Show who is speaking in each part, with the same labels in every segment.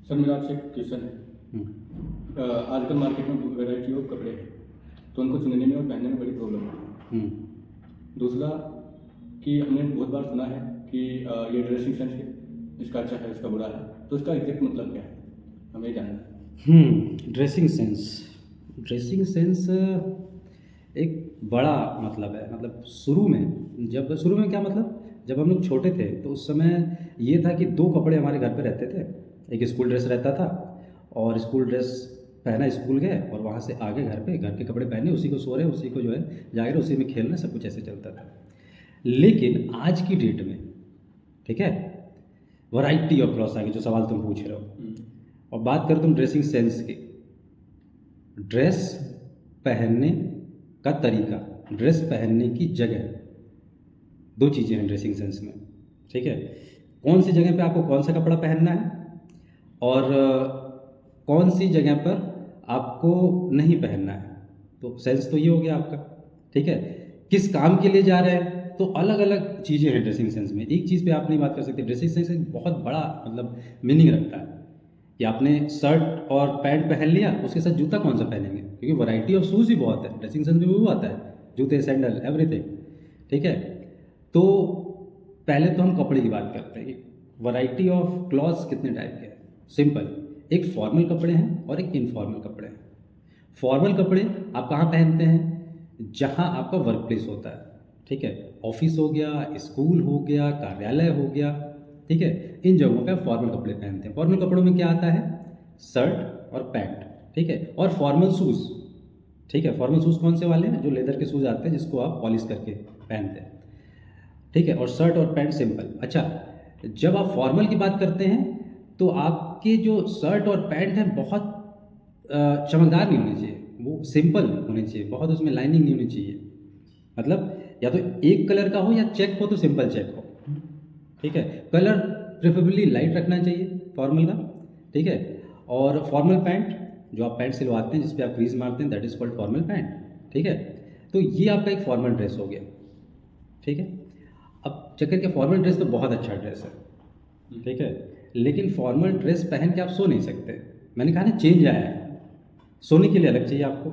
Speaker 1: Sir मेरा आपसे एक क्वेश्चन है। आजकल मार्केट में वैरायटी ऑफ कपड़े हैं, तो उनको चुनने में और पहनने में बड़ी प्रॉब्लम होती है। दूसरा कि हमने बहुत बार सुना है कि ये ड्रेसिंग सेंस है, इसका अच्छा है, इसका बुरा है, तो इसका एग्जैक्ट मतलब क्या है, हमें जानना है।
Speaker 2: ड्रेसिंग सेंस एक बड़ा मतलब है। मतलब शुरू में क्या मतलब, जब हम लोग छोटे थे तो उस समय ये था कि दो कपड़े हमारे घर पे रहते थे। एक स्कूल ड्रेस रहता था और स्कूल ड्रेस पहना, स्कूल गए और वहाँ से आगे घर के कपड़े पहने, उसी को सो रहे, उसी को जो है जाकर उसी में खेलना, सब कुछ ऐसे चलता था। लेकिन आज की डेट में, ठीक है, वैरायटी ऑफ क्लॉथ्स आ गई, जो सवाल तुम पूछ रहे हो। और बात करो तुम ड्रेसिंग सेंस की, ड्रेस पहनने का तरीका, ड्रेस पहनने की जगह, दो चीज़ें हैं ड्रेसिंग सेंस में, ठीक है। कौन सी जगह पे आपको कौन सा कपड़ा पहनना है और कौन सी जगह पर आपको नहीं पहनना है, तो सेंस तो ये हो गया आपका, ठीक है। किस काम के लिए जा रहे हैं, तो अलग अलग चीज़ें हैं ड्रेसिंग सेंस में। एक चीज़ पे आप नहीं बात कर सकते। ड्रेसिंग सेंस एक बहुत बड़ा मतलब मीनिंग रखता है कि आपने शर्ट और पैंट पहन लिया, उसके साथ जूता कौन सा पहनेंगे, क्योंकि वैरायटी ऑफ शूज़ भी बहुत है ड्रेसिंग सेंस में, वो आता है, जूते, सैंडल, एवरीथिंग, ठीक है। तो पहले तो हम कपड़े की बात करते हैं कि वैरायटी ऑफ क्लॉथ्स कितने टाइप के हैं। सिंपल, एक फॉर्मल कपड़े हैं और एक इनफॉर्मल कपड़े हैं। फॉर्मल कपड़े आप कहाँ पहनते हैं, जहाँ आपका वर्क प्लेस होता है, ठीक है। ऑफिस हो गया, स्कूल हो गया, कार्यालय हो गया, ठीक है। इन जगहों पे आप फॉर्मल कपड़े पहनते हैं। फॉर्मल कपड़ों में क्या आता है, शर्ट और पैंट, ठीक है, और फॉर्मल शूज़, ठीक है। फॉर्मल शूज़ कौन से वाले हैं, जो लेदर के शूज़ आते हैं जिसको आप पॉलिश करके पहनते हैं, ठीक है। और शर्ट और पैंट सिंपल। अच्छा, जब आप फॉर्मल की बात करते हैं तो आपके जो शर्ट और पैंट है बहुत चमकदार नहीं होने चाहिए, वो सिंपल होने चाहिए, बहुत उसमें लाइनिंग नहीं होनी चाहिए। मतलब या तो एक कलर का हो या चेक हो, तो सिंपल चेक हो, ठीक है। कलर प्रेफरेबली लाइट रखना चाहिए फॉर्मल का, ठीक है। और फॉर्मल पैंट, जो आप पैंट सिलवाते हैं जिस पे आप क्रीज मारते हैं, that is called formal pant, ठीक है। तो ये आपका एक फॉर्मल ड्रेस हो गया, ठीक है। अब चक्कर के फॉर्मल ड्रेस तो बहुत अच्छा ड्रेस है, ठीक है, लेकिन फॉर्मल ड्रेस पहन के आप सो नहीं सकते। मैंने कहा ना, चेंज आया है, सोने के लिए अलग चाहिए आपको।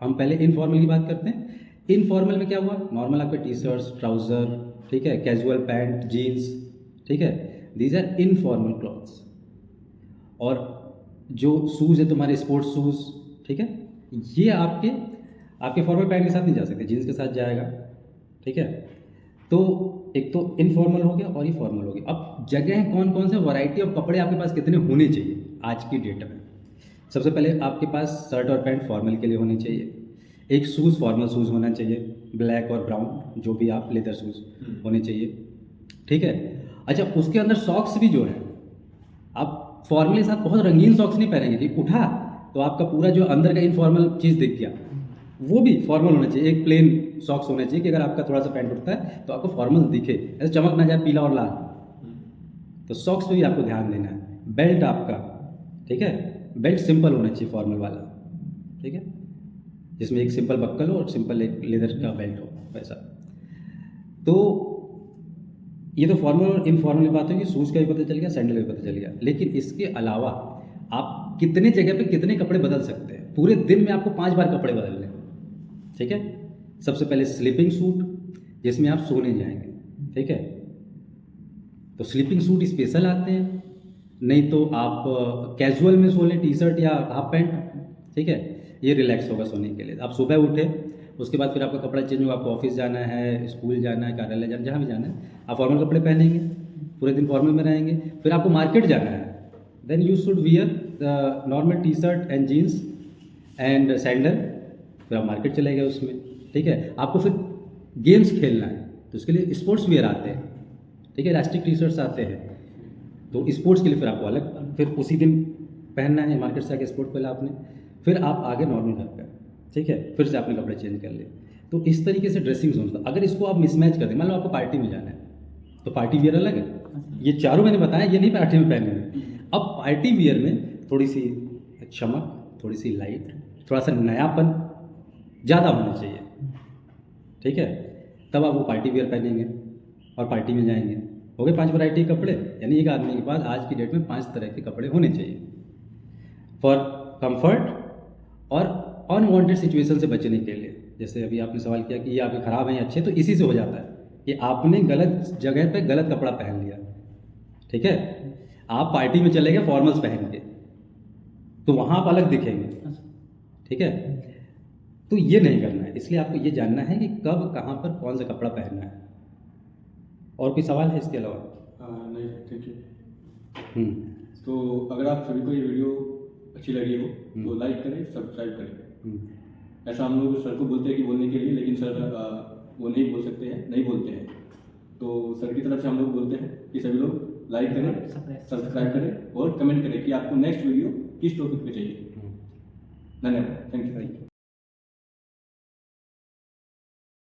Speaker 2: हम पहले इनफॉर्मल की बात करते हैं। इनफॉर्मल में क्या हुआ, नॉर्मल आपके टी शर्ट्स, ट्राउज़र, ठीक है, कैजुअल पैंट, जीन्स, ठीक है, दीज आर इनफॉर्मल क्लॉथ्स। और जो शूज़ है तुम्हारे स्पोर्ट्स शूज़, ठीक है, ये आपके आपके फॉर्मल पैंट के साथ नहीं जा सकते, जीन्स के साथ जाएगा, ठीक है। तो एक तो इनफॉर्मल हो गया और ये फॉर्मल हो गया। अब जगह कौन कौन से, वैरायटी ऑफ कपड़े आपके पास कितने होने चाहिए आज की डेट में। सबसे पहले आपके पास शर्ट और पैंट फॉर्मल के लिए होने चाहिए, एक शूज़ फॉर्मल शूज़ होना चाहिए, ब्लैक और ब्राउन, जो भी आप लेदर शूज़ होने चाहिए, ठीक है। अच्छा, उसके अंदर सॉक्स भी जो है, आप फॉर्मल के साथ बहुत रंगीन सॉक्स नहीं पहनेंगे कि उठा तो आपका पूरा जो अंदर का इनफॉर्मल चीज़ दिख गया, वो भी फॉर्मल होना चाहिए। एक प्लेन सॉक्स होना चाहिए कि अगर आपका थोड़ा सा पैंट उठता है तो आपको फॉर्मल दिखे, ऐसे चमक ना जाए पीला और लाल। तो सॉक्स पे भी आपको ध्यान देना है। बेल्ट आपका, ठीक है, बेल्ट सिंपल होना चाहिए फॉर्मल वाला, ठीक है, जिसमें एक सिंपल बक्कल हो और सिंपल एक लेदर का बेल्ट हो, वैसा। तो ये तो फॉर्मल और इनफॉर्मल की बात होगी, शूज़ का भी पता चल गया, सैंडल का भी पता चल गया। लेकिन इसके अलावा आप कितने जगह पे कितने कपड़े बदल सकते हैं। पूरे दिन में आपको 5 बार कपड़े बदलने, ठीक है। सबसे पहले स्लीपिंग सूट, जिसमें आप सोने जाएंगे, ठीक है, तो स्लीपिंग सूट स्पेशल आते हैं। नहीं तो आप कैजुअल में सो लें, टी शर्ट या हाफ पैंट, ठीक है, ये रिलैक्स होगा सोने के लिए। आप सुबह उठे, उसके बाद फिर आपका कपड़ा चेंज होगा, आपको ऑफिस जाना है, स्कूल जाना है, कार्यालय जाना, जहाँ भी जाना है, आप फॉर्मल कपड़े पहनेंगे, पूरे दिन फॉर्मल में रहेंगे। फिर आपको मार्केट जाना है, then you should wear the normal T shirt and jeans and sandal, फिर आप मार्केट चले गए उसमें, ठीक है। आपको फिर गेम्स खेलना है तो उसके लिए स्पोर्ट्स वियर आते हैं, ठीक है, इलास्टिक टी शर्ट्स आते हैं, तो स्पोर्ट्स के लिए फिर आपको अलग, फिर उसी दिन पहनना है, मार्केट से आके स्पोर्ट पहना आपने, फिर आप आगे नॉर्मल घर पर, ठीक है, फिर से आपने कपड़े चेंज कर लिए। तो इस तरीके से ड्रेसिंग जोन था। अगर इसको आप मिसमैच कर दें, मान लो आपको पार्टी में जाना है तो पार्टी वियर अलग है, ये चारों मैंने बताया, ये नहीं पार्टी में पहनने में। अब पार्टी वियर में थोड़ी सी चमक, थोड़ी सी लाइट, थोड़ा सा नयापन ज़्यादा होना चाहिए, ठीक है, तब आप वो पार्टी वियर पहनेंगे और पार्टी में जाएंगे। हो गए 5 वैरायटी के कपड़े, यानी एक आदमी के पास आज की डेट में 5 तरह के कपड़े होने चाहिए फॉर कंफर्ट और अनवांटेड सिचुएशन से बचने के लिए। जैसे अभी आपने सवाल किया कि ये आपके ख़राब हैं या अच्छे, तो इसी से हो जाता है कि आपने गलत जगह पे गलत कपड़ा पहन लिया, ठीक है। आप पार्टी में चले गए फॉर्मल्स पहन के, तो वहाँ आप अलग दिखेंगे, ठीक है। तो ये नहीं करना है, इसलिए आपको ये जानना है कि कब कहाँ पर कौन सा कपड़ा पहनना है। और कोई सवाल है इसके अलावा?
Speaker 1: नहीं, थैंक यू। तो अगर आप सभी को ये वीडियो अच्छी लगी हो तो लाइक करें, सब्सक्राइब करें। ऐसा हम लोग सर को बोलते हैं कि बोलने के लिए, लेकिन सर वो नहीं बोल सकते हैं, नहीं बोलते हैं। तो सर की तरफ से हम लोग बोलते हैं कि सभी लोग लाइक करें, सब्सक्राइब करें और कमेंट करें कि आपको नेक्स्ट वीडियो किस टॉपिक पे चाहिए। धन्यवाद, थैंक यू।